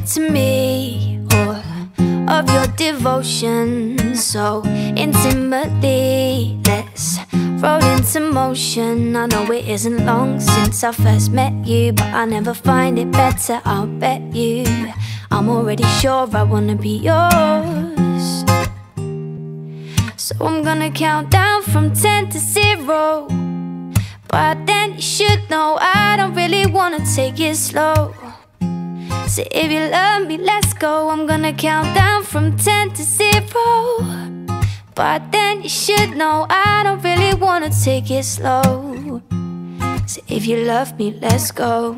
it to me, all of your devotion, so intimately. Let's roll into motion. I know it isn't long since I first met you, but I never find it better, I'll bet you. I'm already sure I wanna be yours. So I'm gonna count down from 10 to 0. But then you should know I don't really wanna take it slow. So if you love me, let's go. I'm gonna count down from 10 to 0. But then you should know I don't really wanna take it slow. So if you love me, let's go.